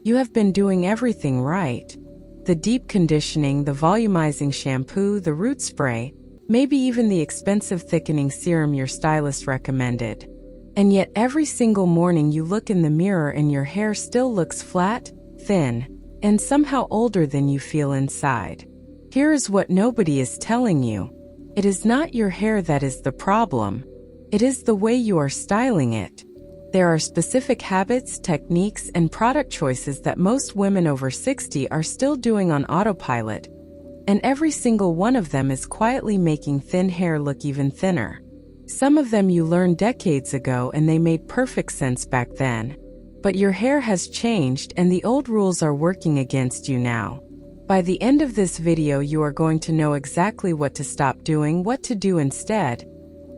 You have been doing everything right. The deep conditioning, the volumizing shampoo, the root spray, maybe even the expensive thickening serum your stylist recommended. And yet every single morning you look in the mirror and your hair still looks flat, thin, and somehow older than you feel inside. Here is what nobody is telling you. It is not your hair that is the problem. It is the way you are styling it. There are specific habits, techniques, and product choices that most women over 60 are still doing on autopilot, and every single one of them is quietly making thin hair look even thinner. Some of them you learned decades ago and they made perfect sense back then. But your hair has changed and the old rules are working against you now. By the end of this video you are going to know exactly what to stop doing, what to do instead,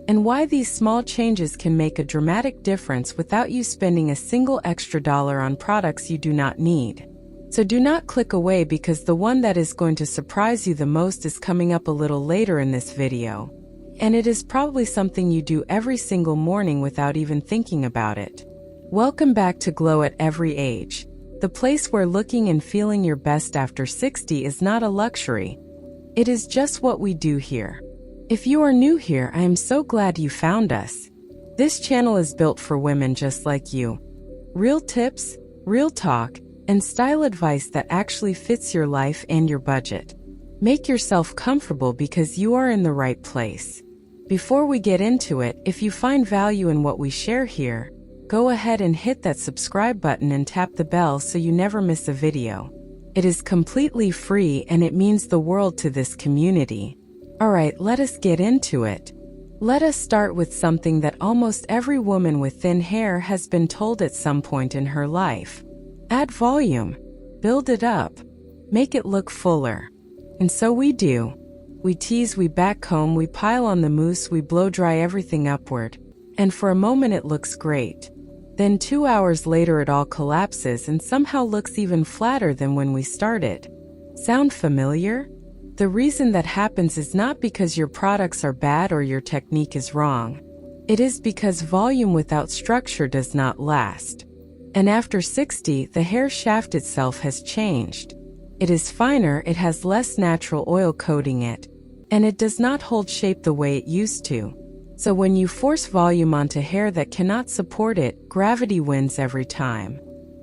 and why these small changes can make a dramatic difference without you spending a single extra dollar on products you do not need. So do not click away because the one that is going to surprise you the most is coming up a little later in this video. And it is probably something you do every single morning without even thinking about it. Welcome back to Glow at Every Age, the place where looking and feeling your best after 60 is not a luxury. It is just what we do here. If you are new here, I am so glad you found us. This channel is built for women just like you. Real tips, real talk, and style advice that actually fits your life and your budget. Make yourself comfortable because you are in the right place. Before we get into it, if you find value in what we share here, go ahead and hit that subscribe button and tap the bell so you never miss a video. It is completely free and it means the world to this community. Alright, let us get into it. Let us start with something that almost every woman with thin hair has been told at some point in her life. Add volume. Build it up. Make it look fuller. And so we do. We tease, we backcomb, we pile on the mousse, we blow dry everything upward. And for a moment it looks great. Then 2 hours later it all collapses and somehow looks even flatter than when we started. Sound familiar? The reason that happens is not because your products are bad or your technique is wrong. It is because volume without structure does not last. And after 60, the hair shaft itself has changed. It is finer, it has less natural oil coating it, and it does not hold shape the way it used to. So when you force volume onto hair that cannot support it, gravity wins every time.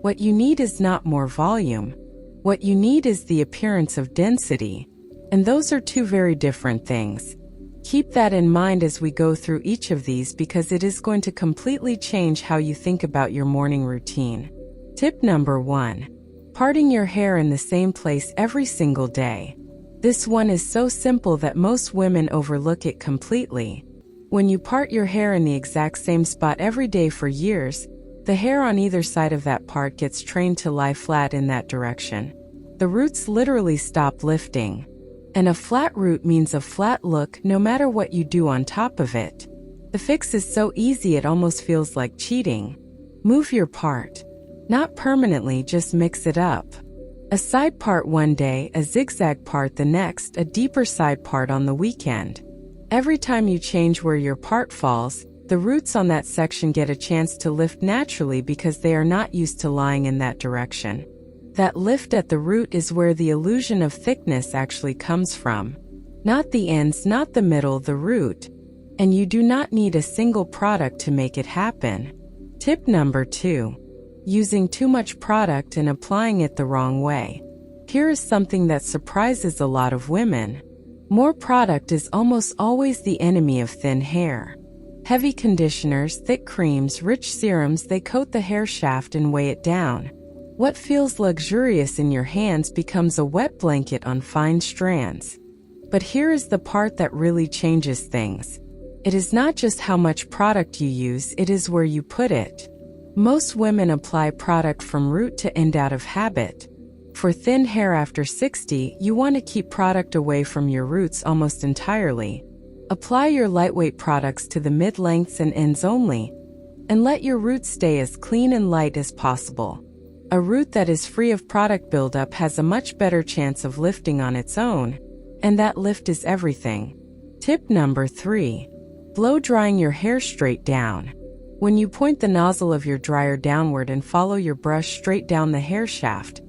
What you need is not more volume. What you need is the appearance of density. And those are two very different things. Keep that in mind as we go through each of these because it is going to completely change how you think about your morning routine. Tip number 1. Parting your hair in the same place every single day. This one is so simple that most women overlook it completely. When you part your hair in the exact same spot every day for years, the hair on either side of that part gets trained to lie flat in that direction. The roots literally stop lifting. And a flat root means a flat look no matter what you do on top of it. The fix is so easy it almost feels like cheating. Move your part. Not permanently, just mix it up. A side part one day, a zigzag part the next, a deeper side part on the weekend. Every time you change where your part falls, the roots on that section get a chance to lift naturally because they are not used to lying in that direction. That lift at the root is where the illusion of thickness actually comes from. Not the ends, not the middle, the root. And you do not need a single product to make it happen. Tip number 2. Using too much product and applying it the wrong way. Here is something that surprises a lot of women. More product is almost always the enemy of thin hair. Heavy conditioners, thick creams, rich serums, they coat the hair shaft and weigh it down. What feels luxurious in your hands becomes a wet blanket on fine strands. But here is the part that really changes things. It is not just how much product you use, it is where you put it. Most women apply product from root to end out of habit. For thin hair after 60, you want to keep product away from your roots almost entirely. Apply your lightweight products to the mid-lengths and ends only, and let your roots stay as clean and light as possible. A root that is free of product buildup has a much better chance of lifting on its own, and that lift is everything. Tip number 3. Blow drying your hair straight down. When you point the nozzle of your dryer downward and follow your brush straight down the hair shaft,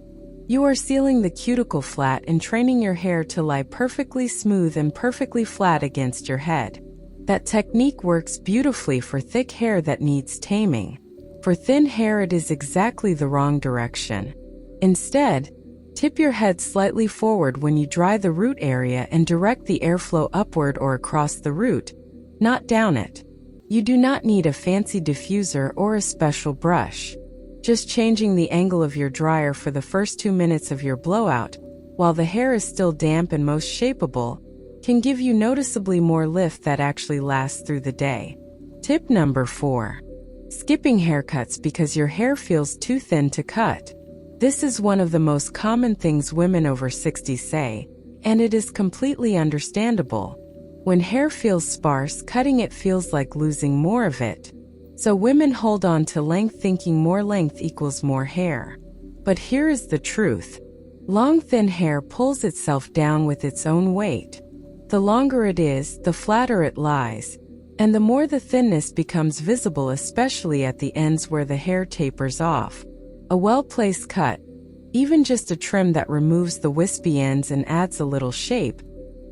you are sealing the cuticle flat and training your hair to lie perfectly smooth and perfectly flat against your head. That technique works beautifully for thick hair that needs taming. For thin hair, it is exactly the wrong direction. Instead, tip your head slightly forward when you dry the root area and direct the airflow upward or across the root, not down it. You do not need a fancy diffuser or a special brush. Just changing the angle of your dryer for the first 2 minutes of your blowout, while the hair is still damp and most shapeable, can give you noticeably more lift that actually lasts through the day. Tip number 4. Skipping haircuts because your hair feels too thin to cut. This is one of the most common things women over 60 say, and it is completely understandable. When hair feels sparse, cutting it feels like losing more of it. So women hold on to length thinking more length equals more hair. But here is the truth. Long thin hair pulls itself down with its own weight. The longer it is, the flatter it lies, and the more the thinness becomes visible, especially at the ends where the hair tapers off. A well-placed cut, even just a trim that removes the wispy ends and adds a little shape,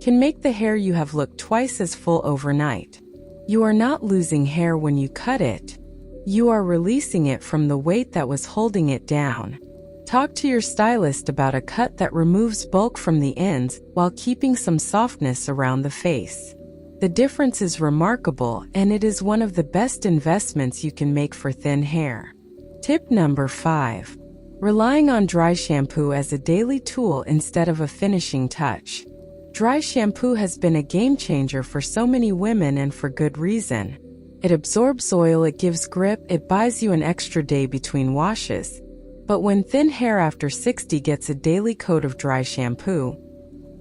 can make the hair you have look twice as full overnight. You are not losing hair when you cut it. You are releasing it from the weight that was holding it down. Talk to your stylist about a cut that removes bulk from the ends while keeping some softness around the face. The difference is remarkable, and it is one of the best investments you can make for thin hair. Tip number 5. Relying on dry shampoo as a daily tool instead of a finishing touch. Dry shampoo has been a game changer for so many women, and for good reason. It absorbs oil, it gives grip, it buys you an extra day between washes. But when thin hair after 60 gets a daily coat of dry shampoo,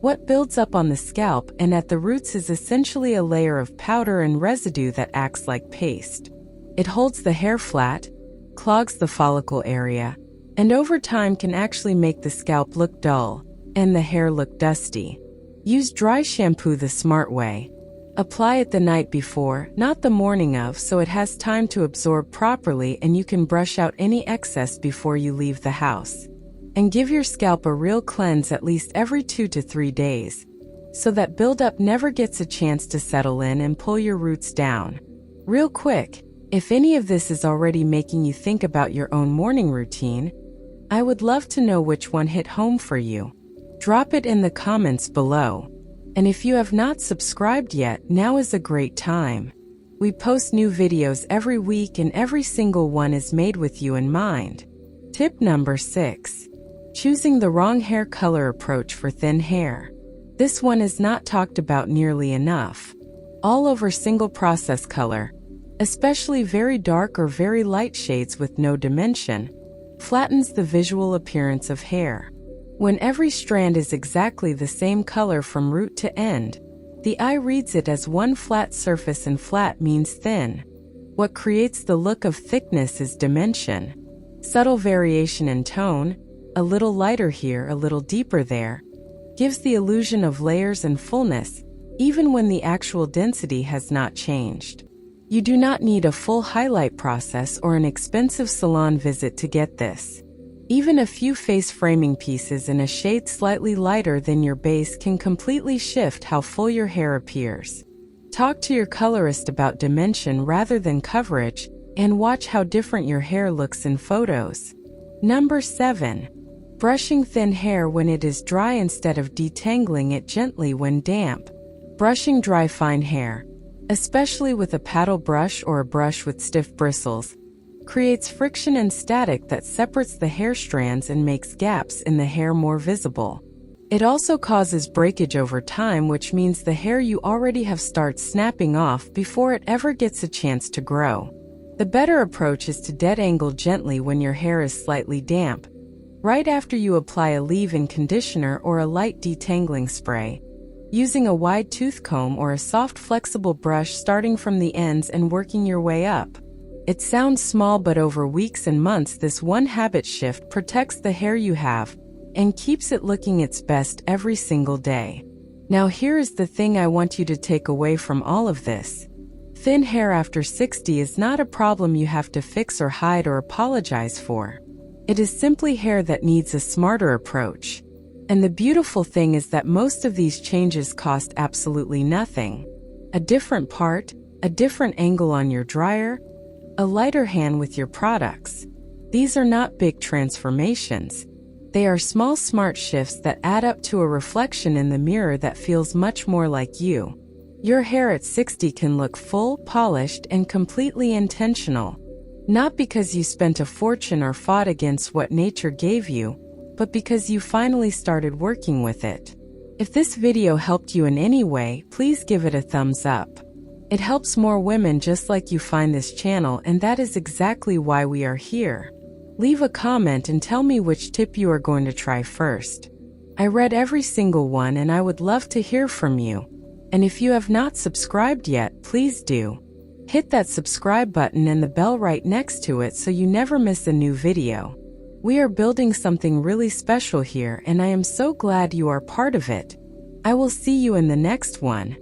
what builds up on the scalp and at the roots is essentially a layer of powder and residue that acts like paste. It holds the hair flat, clogs the follicle area, and over time can actually make the scalp look dull and the hair look dusty. Use dry shampoo the smart way. Apply it the night before, not the morning of, so it has time to absorb properly and you can brush out any excess before you leave the house. And give your scalp a real cleanse at least every 2 to 3 days, so that buildup never gets a chance to settle in and pull your roots down. Real quick, if any of this is already making you think about your own morning routine, I would love to know which one hit home for you. Drop it in the comments below. And if you have not subscribed yet, now is a great time. We post new videos every week and every single one is made with you in mind. Tip number 6. Choosing the wrong hair color approach for thin hair. This one is not talked about nearly enough. All over single process color, especially very dark or very light shades with no dimension, flattens the visual appearance of hair. When every strand is exactly the same color from root to end, the eye reads it as one flat surface, and flat means thin. What creates the look of thickness is dimension. Subtle variation in tone, a little lighter here, a little deeper there, gives the illusion of layers and fullness, even when the actual density has not changed. You do not need a full highlight process or an expensive salon visit to get this. Even a few face framing pieces in a shade slightly lighter than your base can completely shift how full your hair appears. Talk to your colorist about dimension rather than coverage, and watch how different your hair looks in photos. Number 7. Brushing thin hair when it is dry instead of detangling it gently when damp. Brushing dry fine hair, especially with a paddle brush or a brush with stiff bristles, creates friction and static that separates the hair strands and makes gaps in the hair more visible. It also causes breakage over time, which means the hair you already have starts snapping off before it ever gets a chance to grow. The better approach is to detangle gently when your hair is slightly damp, right after you apply a leave-in conditioner or a light detangling spray, using a wide tooth comb or a soft flexible brush starting from the ends and working your way up. It sounds small, but over weeks and months this one habit shift protects the hair you have and keeps it looking its best every single day. Now here is the thing I want you to take away from all of this. Thin hair after 60 is not a problem you have to fix or hide or apologize for. It is simply hair that needs a smarter approach. And the beautiful thing is that most of these changes cost absolutely nothing. A different part, a different angle on your dryer, a lighter hand with your products. These are not big transformations. They are small smart shifts that add up to a reflection in the mirror that feels much more like you. Your hair at 60 can look full, polished, and completely intentional. Not because you spent a fortune or fought against what nature gave you, but because you finally started working with it. If this video helped you in any way, please give it a thumbs up. It helps more women just like you find this channel, and that is exactly why we are here. Leave a comment and tell me which tip you are going to try first. I read every single one and I would love to hear from you. And if you have not subscribed yet, please do. Hit that subscribe button and the bell right next to it so you never miss a new video. We are building something really special here and I am so glad you are part of it. I will see you in the next one.